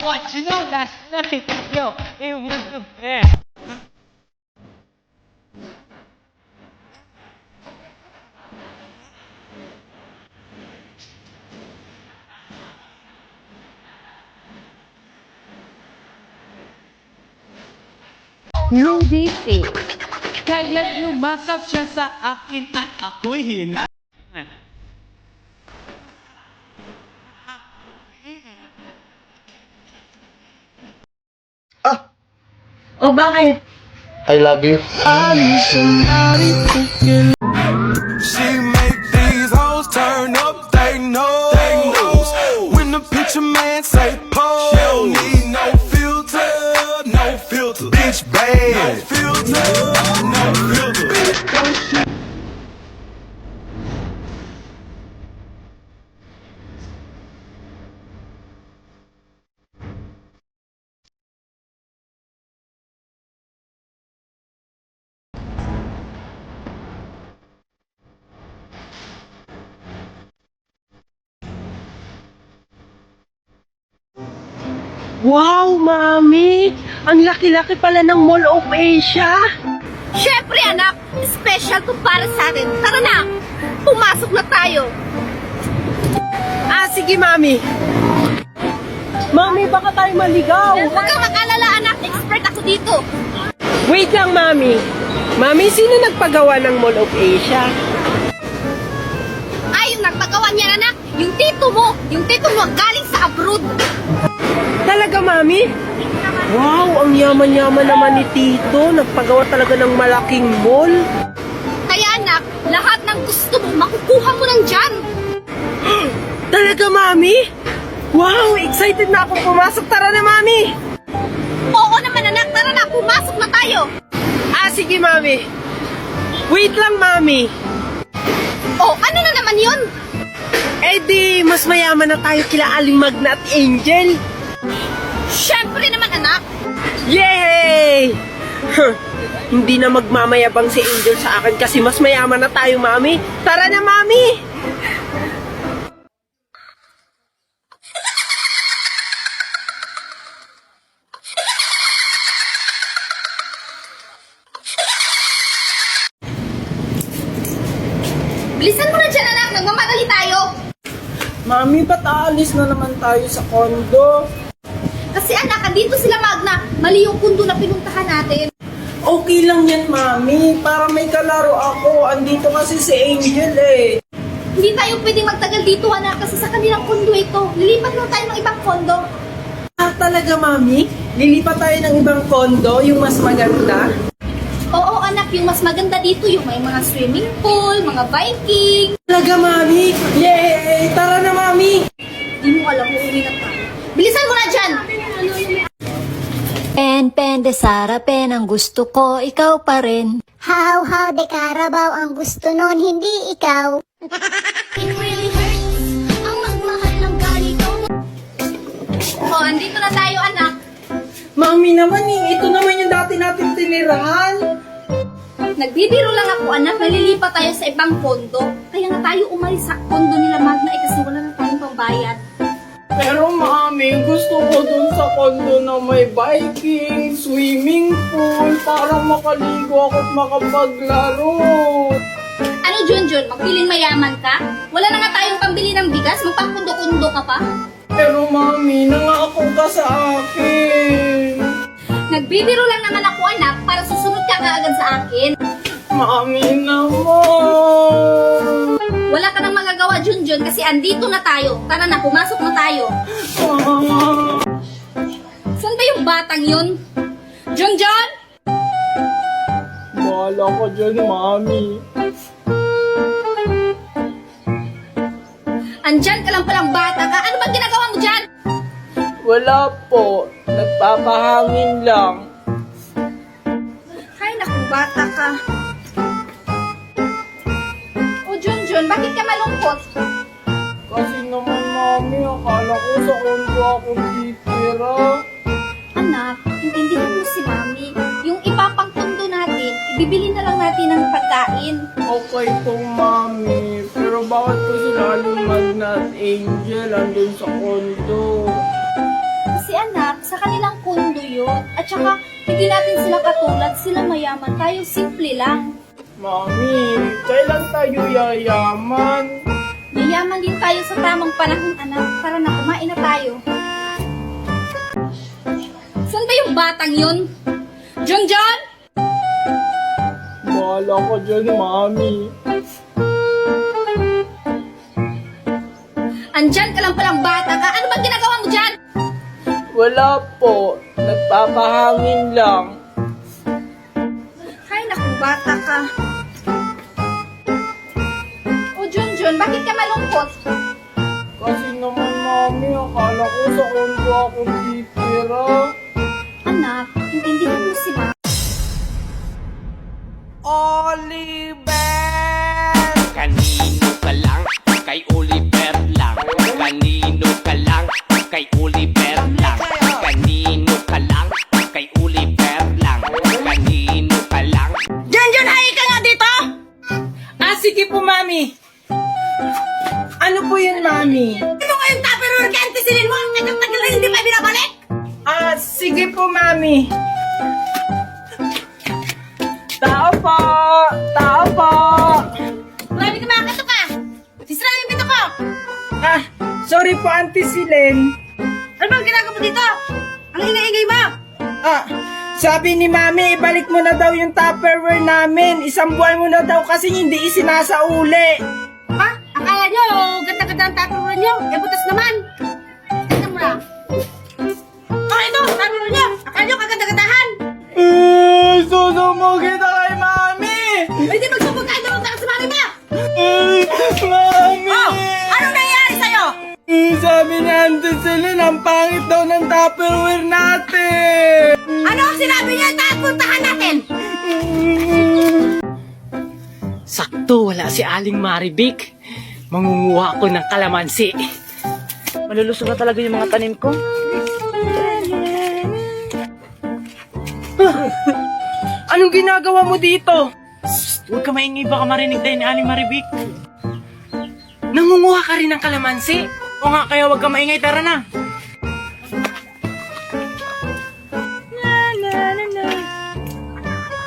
What you know, that's nothing. Yo, it was the man. Nung date, Kailan yumakap siya sa akin at ako'y hina. o bakit? I love you. She make these hoes turn up, they know. When the picture man say pose, she don't need no filter, no filter. Bitch bad, no filter, no filter. Wow, Mami! Ang laki-laki pala ng Mall of Asia! Siyempre anak, special to para sa atin. Tara na, pumasok na tayo. Sige, Mami! Mami, baka tayo maligaw! Huwag kang mag-alala anak, expert ako dito. Wait lang, Mami! Mami, sino nagpagawa ng Mall of Asia? Ay, yung nagpagawa niyan anak, yung tito mo galing sa abroad. Talaga, Mami? Wow, ang yaman-yaman naman ni Tito. Nagpagawa talaga ng malaking mall. Kaya anak, lahat ng gusto mo, makukuha mo lang dyan. Talaga, Mami? Wow, excited na akong pumasok. Tara na, Mami! Oo naman anak, tara na, pumasok na tayo. Sige, Mami. Wait lang, Mami. Oh, ano na naman yun? Di, mas mayaman na tayo kila Aling Magna at Angel. Siyempre naman anak. Yay! Hindi na magmamayabang si Angel sa akin kasi mas mayaman na tayo, Mami. Tara na, Mami! Bilisan mo na dyan anak, nagmamadali tayo. Mami, ba't aalis na naman tayo sa kondo? Kasi anak, andito sila Magna. Mali yung kundo na pinuntahan natin. Okay lang yan, Mami. Para may kalaro ako. Andito kasi si Angel eh. Hindi tayo pwedeng magtagal dito anak kasi sa kanilang kondo ito. Lilipat lang tayo ng ibang kondo. Talaga, Mami? Lilipat tayo ng ibang kondo, yung mas maganda? Oo anak, yung mas maganda dito yung may mga swimming pool, mga Viking. Talaga, Mami? Yay! Tara na, Mami! Hindi mo alam kung uli na tayo. Bilisan mo na dyan! Pen de Sara Pen, ang gusto ko, ikaw pa rin. How de Carabao ang gusto nun, hindi ikaw. It really hurts ang magmahal ng ganito. Oh, andito na tayo anak. Mami naman eh, ito naman yung dati natin tinirahan. Nagbibiro lang ako anak, nalilipat tayo sa ibang kondo. Kaya nga tayo umalis sa kondo nila Magna kasi wala na tayong pambayad. Pero Mami, gusto ko dun sa kondo na may biking, swimming pool, para makaligo ako at makapaglaro. Ano Junjun, magpiling mayaman ka? Wala na nga tayong pambili ng bigas, magpakundo-kundo ka pa? Pero Mami, nangako ka sa akin. Nagbibiro lang naman ako anak para susunod ka kaagad sa akin. Mami naman. Wala ka nang magagawa Junjun kasi andito na tayo. Tara na, pumasok na tayo. Saan ba yung batang yun? Junjun! Bahala ka dyan, Mami. Andyan ka lang palang bata ka. Ano ba ginagawa mo dyan? Wala po. Nagpapahangin lang. Ay, naku, bata ka. O, Junjun, bakit ka malungkot? Kasi naman, Mami, akala ko sa kondo ako titira. Anak, intindihan mo si Mami. Yung ipapangtundo natin, ibibili na lang natin ng pagkain. Okay po, Mami. Pero bakit po sila Aling Magna at Angel andun sa kondo? Kasi anak, sa kanilang kondo yun. At saka, hindi natin sila katulad, sila mayaman, tayo simple lang. Mami, kailan tayo yayaman? Mayaman din tayo sa tamang panahon, anak. Tara na, kumain na tayo. Saan ba yung batang yun? John! Bahala ka dyan, Mami. Andyan ka lang palang bata ka. Ano bang ginagawa mo dyan? Wala po. Nagpapahangin lang. Ay, naku, bata ka. O, John, bakit ka malungkot? Kasi naman, Mami, akala ko sa kondo ako titira. Anak, intindihan mo sila. Oliver! Kanino ka lang, kay Oliver lang. Kanino ka lang, kay Oliver lang. Kanino ka lang, kay Oliver lang. Kanino ka lang. John, hay ka nga dito! Sige po, Mami. Ano po yun, Mami? Ano nga yung tupperware ka, antisilin mo? Ang tagal na hindi pa binabalik? Sige po, Mami. Tao po! Tao po! Marami ka makakato ka! Sisira yung pito ko! Sorry po, Auntie Silen. Ano bang ginagawa mo dito? Ang ingay-ingay mo! Sabi ni Mami, ibalik mo na daw yung Tupperware namin. 1 buwan mo na daw kasi hindi isinasauli. Ha? Akala nyo, ganda-ganda ang tupperware nyo. Eh, butas naman. Tignan mo na. Ito, tupperware nyo. Akala nyo, kaganda-gandahan. Susumugin kita kay Mami! Hindi magsubog kayo doon sa mami mo! Mami! Oh, anong nangyayari sa'yo? Sabi ni Auntie Celine, ang pangit daw ng Tupperware natin! Ano ang sinabi niya? Puntahan natin! Sakto, wala si Aling Maribik. Mangunguha ako ng kalamansi. Malulusog na talaga yung mga tanim ko. Anong ginagawa mo dito? Huwag ka maingay, baka marinig tayo ni Aling Maribik. Nangunguha ka rin ng kalamansi? O nga, kaya huwag ka maingay, tara na.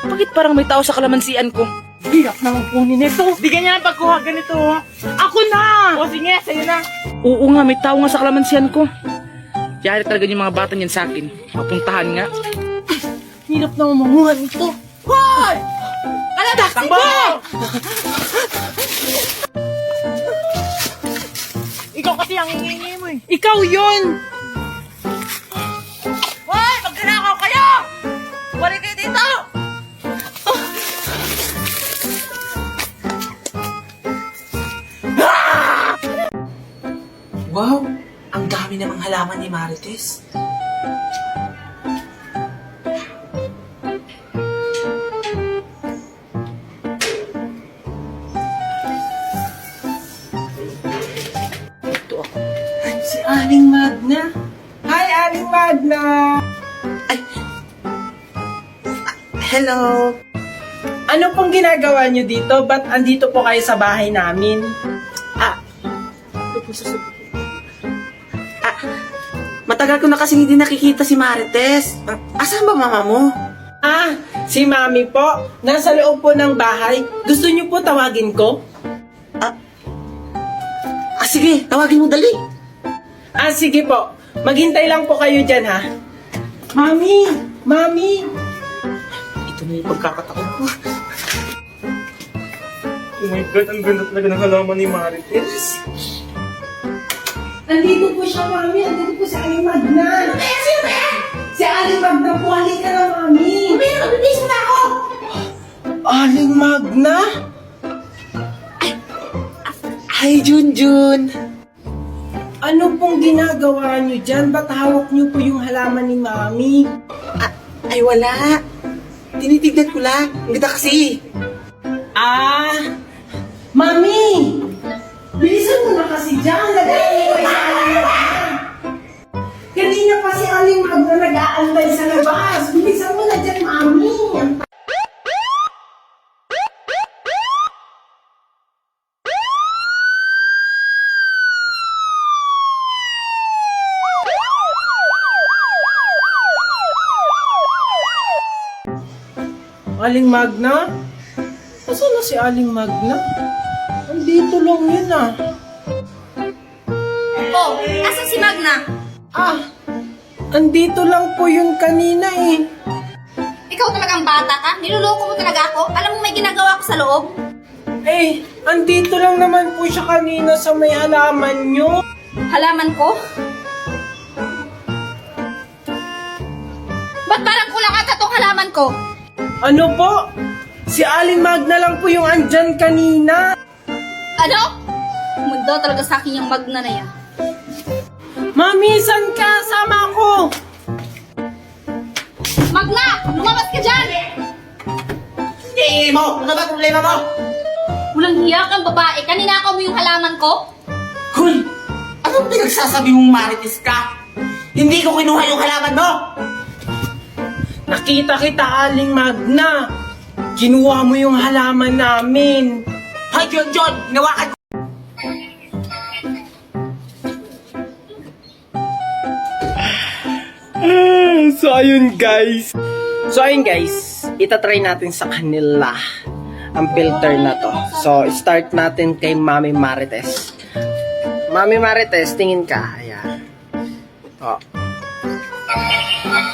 Bakit parang may tao sa kalamansian ko? Hirap na magpunin ito. Di ganyan ang pagkuha, ganito. Ako na! O sige, sa'yo na. Oo nga, may tao nga sa kalamansian ko. Yari talaga yung mga bata niyan sa akin. Mapuntahan nga. Hirap na mamanguha nito. Hoy! Kalabas! Takbo! Ikaw kasi ang hingi mo eh. Ikaw yun! Hoy! Magkanakaw kayo! Balik kayo dito! Wow! Ang dami namang halaman ni Marites. Ito ako. Si Aling Magna. Hi, Aling Magna! Hello! Ano pong ginagawa niyo dito? Ba't andito po kayo sa bahay namin? Matagal ko na kasing hindi nakikita si Marites. Asan ba mama mo? Si Mami po. Nasa loob po ng bahay. Gusto niyo po tawagin ko? Sige, tawagin mo dali. Sige po. Maghintay lang po kayo dyan, ha? Mami! Mami! Ito na yung pagkakataon ko. Oh my God, ang ganda talaga ng halaman ni Marites. Nandito po siya, Mami. Nandito po si Aling Magna. Sino ba yan? Si Aling Magna po. Halika na, Mami. Uminom, magbibis na ako! Aling Magna? Hi, Junjun! Ano pong ginagawa niyo dyan? Ba't hawak niyo po yung halaman ni Mami? Ay, wala. Tinitignan ko lang. Ang ganda kasi. Mami! Bilisan mo na kasi dyan. Nag-aantay pa yung Aling Magna. Kanina pa si Aling Magna nag-aantay sa labas. Bilisan mo na dyan, Mami. Aling Magna? Nasaan na si Aling Magna? Andito lang yun ah. Oh, asan si Magna? Ah, andito lang po yun kanina eh. Ikaw talagang bata ka? Niloloko mo talaga ako? Alam mo may ginagawa ko sa loob? Eh, andito lang naman po siya kanina sa may halaman nyo. Halaman ko? Ba't parang kulang ata tong halaman ko? Ano po? Si Aling Magna lang po yung andyan kanina. Ano? Mundo talaga sa akin yung Magna na yan. Mami, saan ka? Sama ako. Magna! Lumabas ka dyan! Hindi mo! Ano ba problema mo? Walang hiya kang babae. Kaninakaw mo yung halaman ko? Hoy! Anong pinagsasabi mong marites ka? Hindi ko kinuha yung halaman mo! Nakita kita, Aling Magna. Kinuha mo yung halaman namin. Hoy, John! Hinawakan ko! So ayun guys, itatry natin sa kanila ang filter na to. So start natin kay Mami Marites. Mami Marites, tingin ka. Ayan. Oh.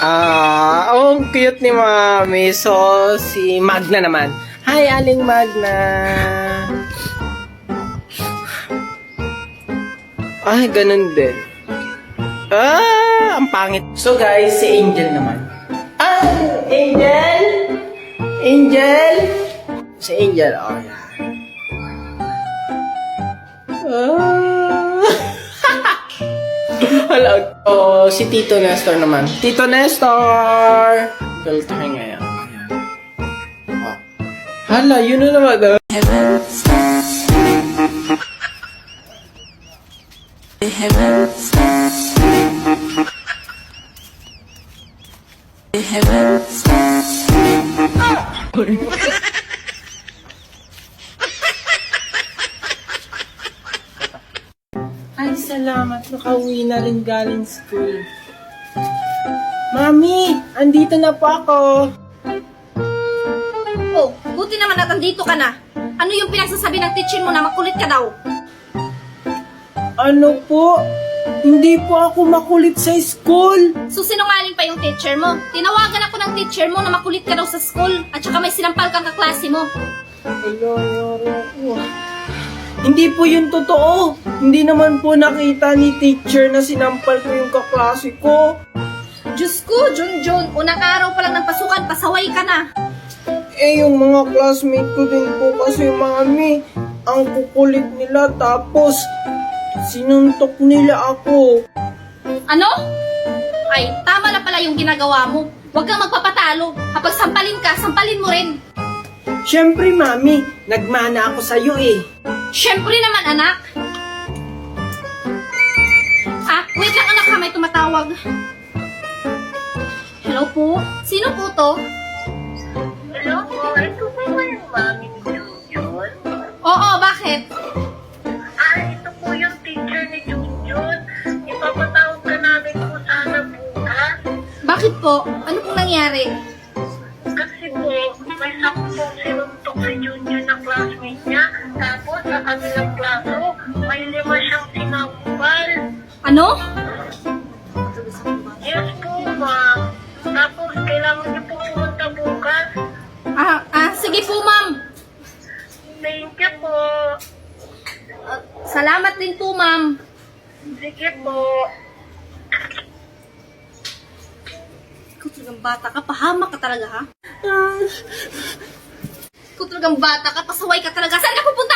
Ang cute ni Mami. So si Magna naman. Hi Aling Magna. Ay, ganun din. Ang pangit. So guys, si Angel naman. Angel! Angel! Si Angel, oh yan. Hala. Oh, si Tito Nestor naman. Tito Nestor! Filter ngayon. Ayan. Oh. Hala, yun na naman. Ay, salamat. Nakauwi na rin galing school. Mami, andito na po ako. Oh, buti naman at andito ka na. Ano yung pinagsasabi ng teacher mo na makulit ka daw? Ano po? Hindi po ako makulit sa school. So sinungaling pa yung teacher mo. Tinawagan ako ng teacher mo na makulit ka daw sa school at saka may sinampal kang kaklase mo. Hello, yoro. Hindi po yun totoo. Hindi naman po nakita ni teacher na sinampal ko yung kaklase ko. Diyos ko, Junjun, unang araw pa lang ng pasukan, pasaway ka na. Eh, yung mga classmate ko din po kasi, Mami, ang kukulit nila tapos sinuntok nila ako. Ano? Ay, tama na pala yung ginagawa mo. Huwag kang magpapatalo. Kapag sampalin ka, sampalin mo rin. Siyempre, Mami, nagmana ako sa'yo eh. Siyempre naman, anak. Wait lang anak ha, may tumatawag. Hello po? Sino po to? Hello po, ito po ba yung mami ni Junjun? Oo, bakit? Ito po yung teacher ni Junjun. Ipapatawag ka namin po sana bukas. Bakit po? Ano pong nangyari? Kasi po, may saktong sinuntok si Junjun na classmate niya. Tapos sa kanilang klaso, may 5 siyang sinampal. Ano? Yes po, ma'am. Tapos kailangan niyo po pumunta bukas. Sige po, ma'am. Thank you po. Salamat din po, ma'am. Sige po. Ikaw talagang bata ka, pahamak ka talaga, ha? Ikaw talagang bata ka, pasaway ka talaga. Saan ka pupunta?